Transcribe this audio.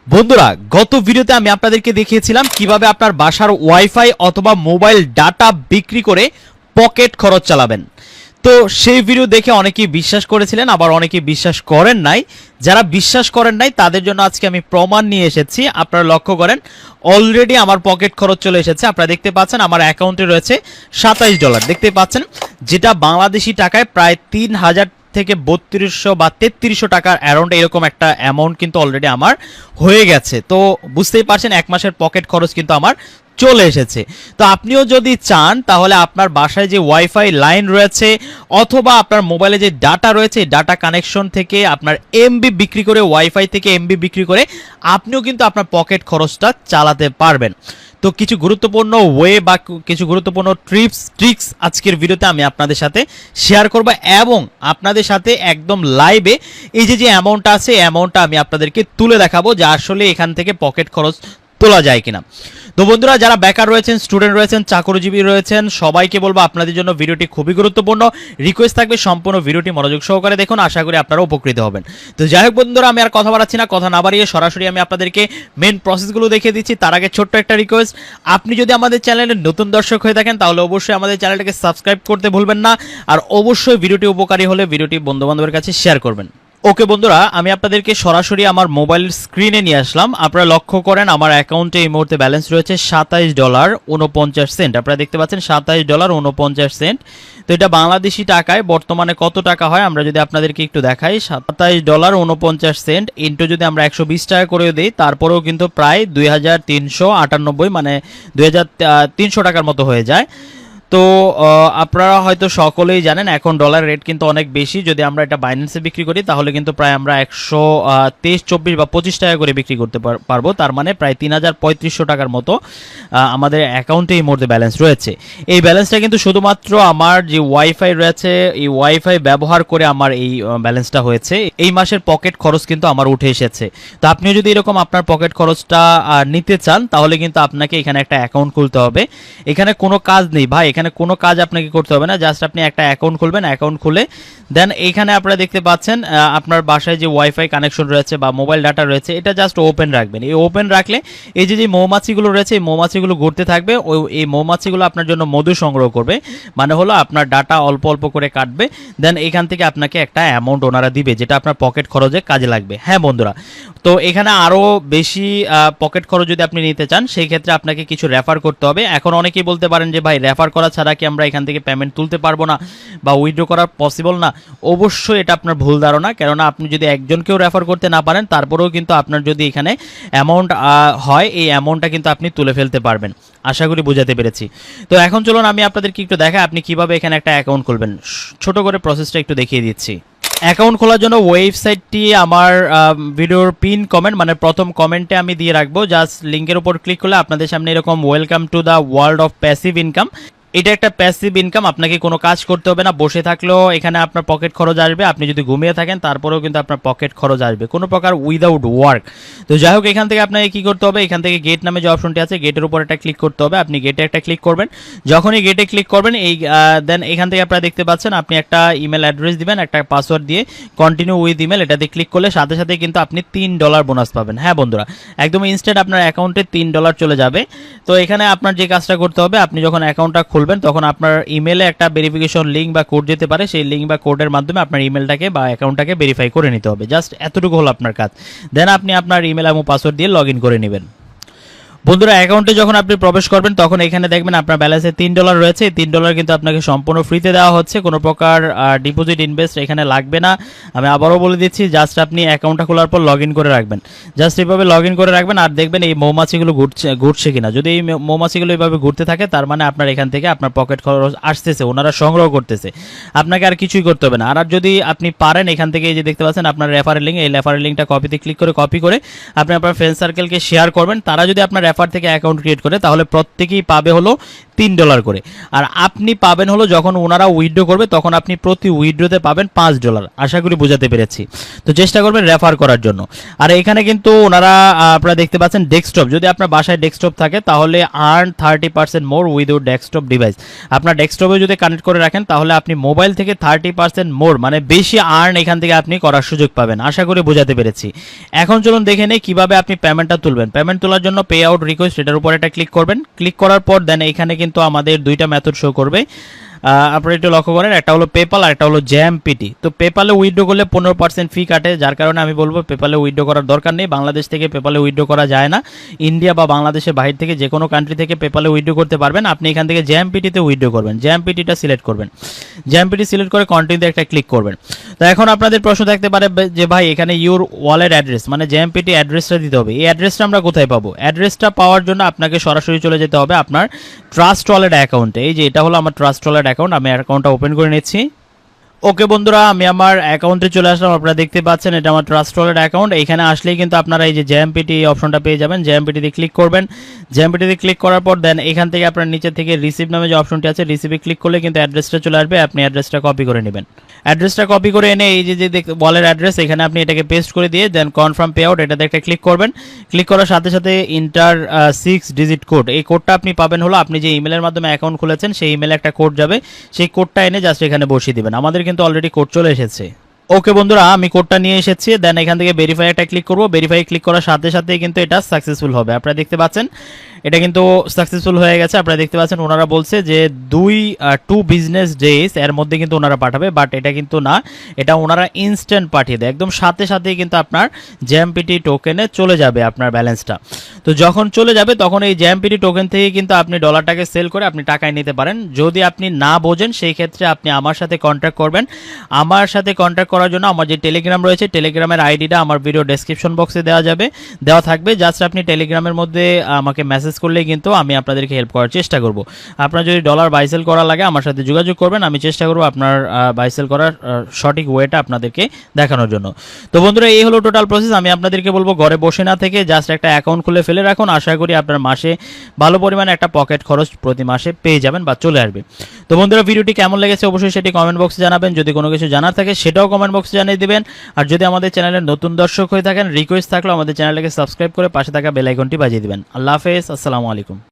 বন্ধুরা, গত ভিডিওতে আমি আপনাদেরকে দেখিয়েছিলাম কিভাবে আপনার বাসার ওয়াইফাই অথবা মোবাইল ডাটা বিক্রি করে পকেট খরচ চালাবেন। তো সেই ভিডিও দেখে অনেকেই বিশ্বাস করেছিলেন, আবার অনেকেই বিশ্বাস করেন নাই। যারা বিশ্বাস করেন নাই তাদের জন্য আজকে আমি প্রমাণ নিয়ে এসেছি। আপনারা লক্ষ্য করেন, অলরেডি আমার পকেট খরচ চলে এসেছে। আপনারা দেখতে পাচ্ছেন আমার অ্যাকাউন্টে রয়েছে $27, দেখতে পাচ্ছেন, যেটা বাংলাদেশি টাকায় প্রায় 3000 থেকে 3200 বা 3300 টাকার অ্যারাউন্ড এরকম একটা অ্যামাউন্ট কিন্তু অলরেডি আমার হয়ে গেছে। তো বুঝতেই পারছেন, এক মাসের পকেট খরচ কিন্তু আমার চলে এসেছে। তো আপনিও যদি চান তাহলে আপনার বাসায় যে ওয়াইফাই লাইন রয়েছে অথবা আপনার মোবাইলে যে ডাটা রয়েছে, ডাটা কানেকশন থেকে আপনার এমবি বিক্রি করে, ওয়াইফাই থেকে এমবি বিক্রি করে আপনিও কিন্তু আপনার পকেট খরচটা চালাতে পারবেন। তো কিছু গুরুত্বপূর্ণ ওয়ে বা কিছু গুরুত্বপূর্ণ ট্রিক্স আজকের ভিডিওতে আমি আপনাদের সাথে শেয়ার করব, এবং আপনাদের সাথে একদম লাইভে এই যে অ্যামাউন্টটা আছে, অ্যামাউন্টটা আমি আপনাদেরকে তুলে দেখাবো যে আসলে এখান থেকে পকেট খরচ তোলা যায় কিনা। তো বন্ধুরা, যারা বেকার রয়েছেন, স্টুডেন্ট রয়েছেন, চাকরিজীবী রয়েছেন, সবাইকে বলবো আপনাদের জন্য ভিডিওটি খুবই গুরুত্বপূর্ণ। রিকোয়েস্ট থাকবে সম্পূর্ণ ভিডিওটি মনোযোগ সহকারে দেখুন, আশা করি আপনারা উপকৃত হবেন। তো যাই হোক বন্ধুরা, আমি আর কথা বাড়াচ্ছি না, কথা না বাড়িয়ে সরাসরি আমি আপনাদেরকে মেন প্রসেসগুলো দেখিয়ে দিচ্ছি। তার আগে ছোট্ট একটা রিকোয়েস্ট, আপনি যদি আমাদের চ্যানেলের নতুন দর্শক হয়ে থাকেন তাহলে অবশ্যই আমাদের চ্যানেলটাকে সাবস্ক্রাইব করতে ভুলবেন না, আর অবশ্যই ভিডিওটি উপকারী হলে ভিডিওটি বন্ধুবান্ধবের কাছে শেয়ার করবেন। ওকে বন্ধুরা, আমি আপনাদেরকে সরাসরি আমার মোবাইল স্ক্রিনে নিয়ে আসলাম। আপনারা লক্ষ্য করেন আমার অ্যাকাউন্টে এই মুহূর্তে ব্যালেন্স রয়েছে $27.49। আপনারা দেখতে পাচ্ছেন $27.49। তো এটা বাংলাদেশি টাকায় বর্তমানে কত টাকা হয় আমরা যদি আপনাদেরকে একটু দেখাই, $27.49 ইন্টু যদি আমরা 120 টাকা করে দিই, তারপরেও কিন্তু প্রায় 2398, মানে 2300 টাকার মতো হয়ে যায়। তো আপনারা হয়তো সকলেই জানেন এখন ডলার রেট কিন্তু অনেক বেশি। যদি আমরা এটা বাইন্যান্সে বিক্রি করি তাহলে কিন্তু প্রায় আমরা 123, 24 বা 25 টাকা করে বিক্রি করতে পারবো। তার মানে প্রায় 3500 টাকার মতো আমাদের অ্যাকাউন্টে এই মুহূর্তে ব্যালেন্স রয়েছে। এই ব্যালেন্সটা কিন্তু শুধুমাত্র আমার যে ওয়াইফাই রয়েছে, এই ওয়াইফাই ব্যবহার করে আমার এই ব্যালেন্সটা হয়েছে। এই মাসের পকেট খরচ কিন্তু আমার উঠে এসেছে। তো আপনিও যদি এরকম আপনার পকেট খরচটা নিতে চান তাহলে কিন্তু আপনাকে এখানে একটা অ্যাকাউন্ট খুলতে হবে। এখানে কোনো কাজ নেই ভাই, এখানে কোনো কাজ আপনাকে করতে হবে না। জাস্ট আপনি একটা অ্যাকাউন্ট খুলবেন, অ্যাকাউন্ট খুলে দেন এইখানে আপনারা দেখতে পাচ্ছেন আপনার বাসায় যে ওয়াইফাই কানেকশন রয়েছে বা মোবাইল ডাটা রয়েছে, এটা জাস্ট ওপেন রাখবেন। এই ওপেন রাখলে এই যে মৌমাছিগুলো রয়েছে, এই মৌমাছিগুলো ঘুরতে থাকবে। এই মৌমাছিগুলো আপনার জন্য মধু সংগ্রহ করবে, মানে হলো আপনার ডাটা অল্প অল্প করে কাটবে। দেন এখান থেকে আপনাকে একটা অ্যামাউন্ট ওনারা দিবে, যেটা আপনার পকেট খরচে কাজে লাগবে। হ্যাঁ বন্ধুরা, তো এখানে আরও বেশি পকেট খরচ যদি আপনি নিতে চান সেই ক্ষেত্রে আপনাকে কিছু রেফার করতে হবে। এখন অনেকেই বলতে পারেন যে ভাই, রেফার করা ছাড়া কি আমরা এখান থেকে পেমেন্ট তুলতে পারবো না বা উইথড্র করা পসিবল না? অবশ্যই এটা আপনার ভুল ধারণা। কেননা আপনি যদি একজনকেও রেফার করতে না পারেন, তারপরেও কিন্তু আপনার যদি এখানে অ্যামাউন্ট হয়, এই অ্যামাউন্টটা কিন্তু আপনি তুলে ফেলতে পারবেন। আশা করি বোঝাতে পেরেছি। তো এখন চলুন আমি আপনাদেরকে একটু দেখাই আপনি কিভাবে এখানে একটা অ্যাকাউন্ট খুলবেন। ছোট করে প্রসেসটা একটু দেখিয়ে দিচ্ছি। অ্যাকাউন্ট খোলার জন্য ওয়েবসাইটটি আমার ভিডিওর পিন কমেন্ট, মানে প্রথম কমেন্টে আমি দিয়ে রাখবো। জাস্ট লিঙ্কের উপর ক্লিক করলে আপনাদের সামনে এরকম welcome to the world of passive income. এটা একটা প্যাসিভ ইনকাম, আপনাকে কোনো কাজ করতে হবে না। বসে থাকলেও এখানে আপনার পকেট খরচ আসবে। আপনি যদি ঘুমিয়ে থাকেন তারপরেও কিন্তু আপনার পকেট খরচ আসবে, কোনো প্রকার উইদাউট ওয়ার্ক। তো যাই হোক, এখান থেকে আপনাকে কী করতে হবে, এখান থেকে গেট নামে যে অপশনটি আছে, গেটের উপর একটা ক্লিক করতে হবে। আপনি গেটে একটা ক্লিক করবেন। যখনই গেটে ক্লিক করবেন দেন এখান থেকে আপনারা দেখতে পাচ্ছেন আপনি একটা ইমেল অ্যাড্রেস দিবেন, একটা পাসওয়ার্ড দিয়ে কন্টিনিউ উইথ ইমেল এটাতে ক্লিক করলে সাথে সাথে কিন্তু আপনি $3 বোনাস পাবেন। হ্যাঁ বন্ধুরা, একদম ইনস্ট্যান্ট আপনার অ্যাকাউন্টে $3 চলে যাবে। তো এখানে আপনার যে কাজটা করতে হবে, আপনি যখন অ্যাকাউন্টটা খুলবেন তখন আপনার ইমেলে একটা ভেরিফিকেশন লিঙ্ক বা কোড যেতে পারে, সেই লিঙ্ক বা কোডের মাধ্যমে আপনার ইমেলটাকে বা অ্যাকাউন্টটাকে ভেরিফাই করে নিতে হবে। জাস্ট এতটুকু হলো আপনার কাজ। দেন আপনি আপনার ইমেল এবং পাসওয়ার্ড দিয়ে লগ ইন করে নেবেন। বন্ধুরা, অ্যাকাউন্টে যখন আপনি প্রবেশ করবেন তখন এখানে দেখবেন আপনার ব্যালেন্সে $3 রয়েছে। এই $3 কিন্তু আপনাকে সম্পূর্ণ ফ্রিতে দেওয়া হচ্ছে, কোনো প্রকার ডিপোজিট ইনভেস্ট এখানে লাগবে না। আমি আবারও বলে দিচ্ছি, জাস্ট আপনি অ্যাকাউন্টটা খোলার পর লগ ইন করে রাখবেন। জাস্ট এইভাবে লগ ইন করে রাখবেন, আর দেখবেন এই মৌমাছিগুলো ঘুরছে কিনা। যদি এই মৌমাছিগুলো এইভাবে ঘুরতে থাকে তার মানে আপনার এখান থেকে আপনার পকেট খরচ আসতেছে, ওনারা সংগ্রহ করতেছে, আপনাকে আর কিছুই করতে হবে না। আর যদি আপনি পারেন, এখান থেকে এই যে দেখতে পাচ্ছেন আপনার রেফারেল লিঙ্ক, এই রেফারেল লিঙ্কটা কপিতে ক্লিক করে কপি করে আপনি আপনার ফ্রেন্ড সার্কেলকে শেয়ার করবেন। তারা যদি আপনার রেফার থেকে অ্যাকাউন্ট ক্রিয়েট করে, তাহলে প্রত্যেকেই পাবে হলো $3 করে। আর আপনি পাবেন হলো যখন ওনারা উইথড্র করবে তখন আপনি প্রতি উইথড্রোতে পাবেন $5। আশা করি বোঝাতে পেরেছি। তো চেষ্টা করবেন রেফার করার জন্য। আর এখানে কিন্তু ওনারা আপনারা দেখতে পাচ্ছেন ডেস্কটপ, যদি আপনার বাসায় ডেস্কটপ থাকে তাহলে আর্ন 30% মোর উইথআউট ডেস্কটপ ডিভাইস। আপনার ডেস্কটপে যদি কানেক্ট করে রাখেন তাহলে আপনি মোবাইল থেকে 30% মোর মানে বেশি আর্ন এখান থেকে আপনি করার সুযোগ পাবেন। আশা করি বোঝাতে পেরেছি। এখন চলুন দেখে নেই কিভাবে আপনি পেমেন্টটা তুলবেন। পেমেন্ট তোলার জন্য পে আউট রিকোয়েস্ট এটার উপর একটা ক্লিক করবেন। ক্লিক করার পর দেন এখানে কিন্তু আমাদের দুইটা মেথড শো করবে। আপনারা একটু লক্ষ্য করেন, একটা হলো পেপাল আর একটা হলো জ্যামপিটি। তো পেপালে উইথড্র করলে 15% ফি কাটে, যার কারণে আমি বলবো পেপালে উইথড্র করার দরকার নেই। বাংলাদেশ থেকে পেপালে উইথড্র করা যায় না। ইন্ডিয়া বা বাংলাদেশের বাইরে থেকে যে কোনো কান্ট্রি থেকে পেপালে উইথড্র করতে পারবেন। আপনি এখান থেকে জ্যামপিটিতে উইথড্র করবেন। জ্যামপিটিটা সিলেক্ট করবেন। জ্যামপিটি সিলেক্ট করে কন্টিনিউতে একটা ক্লিক করবেন। তো এখন আপনাদের প্রশ্ন থাকতে পারে যে ভাই এখানে ইউর ওয়ালেট অ্যাড্রেস মানে জ্যামপিটি অ্যাড্রেসটা দিতে হবে। এই অ্যাড্রেসটা আমরা কোথায় পাবো? অ্যাড্রেসটা পাওয়ার জন্য আপনাকে সরাসরি চলে যেতে হবে আপনার ট্রাস্ট ওয়ালেট অ্যাকাউন্টে। এই যে এটা হলো আমার ট্রাস্ট ওয়ালেট অ্যাকাউন্ট, আমি অ্যাকাউন্টটা ওপেন করে নিচ্ছি। ওকে বন্ধুরা, আমি আমার অ্যাকাউন্টে চলে আসলাম। আপনারা দেখতে পাচ্ছেন এটা আমার ট্রাস্ট ওয়ালেট অ্যাকাউন্ট। এখানে আসলেই কিন্তু আপনারা এই যে জ্যামপিটি অপশনটা পেয়ে যাবেন। জ্যামপিটিতে ক্লিক করবেন। জ্যামপিটিতে ক্লিক করার পর দেন এখান থেকে আপনার নিচে থেকে রিসিভ নামে যে অপশনটি আছে রিসিভে ক্লিক করলে কিন্তু অ্যাড্রেসটা চলে আসবে। আপনি অ্যাড্রেসটা কপি করে নেবেন। অ্যাড্রেসটা কপি করে এনে এই যে ওয়ালেট অ্যাড্রেস এখানে আপনি এটাকে পেস্ট করে দিয়ে দেন কনফার্ম পে আউট এটাতে একটা ক্লিক করবেন। ক্লিক করার সাথে সাথে ইন্টার 6 ডিজিট কোড, এই কোডটা আপনি পাবেন হলো আপনি যে ইমেলের মাধ্যমে অ্যাকাউন্ট খুলেছেন সেই ইমেলে একটা কোড যাবে। সেই কোডটা এনে জাস্ট এখানে বসিয়ে দিবেন। আমাদের কিন্তু অলরেডি কোড চলে এসেছে। ওকে বন্ধুরা, আমি কোডটা নিয়ে এসেছি। দেন এখান থেকে ভেরিফাই একটা ক্লিক করব। ভেরিফাই ক্লিক করার সাথে সাথেই কিন্তু এটা সাকসেসফুল হবে। আপনারা দেখতে পাচ্ছেন এটা কিন্তু সাকসেসফুল হয়ে গেছে। আপনারা দেখতে পাচ্ছেন ওনারা বলছে যে 2 বিজনেস ডেজ এর মধ্যে কিন্তু ওনারা পাঠাবে, বাট এটা কিন্তু না, এটা ওনারা ইনস্ট্যান্ট পাঠিয়ে দেয়। একদম সাথে সাথেই কিন্তু আপনার জ্যামপিটি টোকেনে চলে যাবে আপনার ব্যালেন্সটা। তো যখন চলে যাবে তখন এই জ্যামপিটি টোকেন থেকে কিন্তু আপনি ডলারটাকে সেল করে আপনি টাকায় নিতে পারেন। যদি আপনি না বোঝেন সেই ক্ষেত্রে আপনি আমার সাথে কন্ট্যাক্ট করবেন। আমার সাথে কন্ট্যাক্ট করার জন্য আমার যে টেলিগ্রাম রয়েছে টেলিগ্রামের আইডিটা আমার ভিডিও ডেসক্রিপশন বক্সে দেওয়া থাকবে। জাস্ট আপনি টেলিগ্রামের মধ্যে আমাকে মেসেজ করলেই কিন্তু আমি আপনাদেরকে হেল্প করার চেষ্টা করব। আপনার যদি ডলার বাই সেল করা লাগে আমার সাথে যোগাযোগ করবেন। আমি চেষ্টা করব আপনার বাই সেল করার সঠিক ওয়েটা আপনাদেরকে দেখানোর জন্য। তো বন্ধুরা, এই হলো টোটাল প্রসেস। আমি আপনাদেরকে বলবো ঘরে বসে না থেকে জাস্ট একটা অ্যাকাউন্ট খুলে ফেলে রাখুন। আশা করি আপনার মাসে ভালো পরিমাণে একটা পকেট খরচ প্রতি মাসে পেয়ে যাবেন বা চলে আসবে। তো বন্ধুরা, ভিডিওটি কেমন লেগেছে অবশ্যই সেটি কমেন্ট বক্সে জানাবেন। যদি কোনো কিছু জানার থাকে সেটাও কমেন্ট বক্সে জানিয়ে দিবেন। আর যদি আমাদের চ্যানেলের নতুন দর্শক হয়ে থাকেন রিকোয়েস্ট থাকলে আমাদের চ্যানেলটাকে সাবস্ক্রাইব করে পাশে থাকা বেল আইকনটি বাজিয়ে দিবেন। আল্লাহ হাফেজ, আসসালামু আলাইকুম।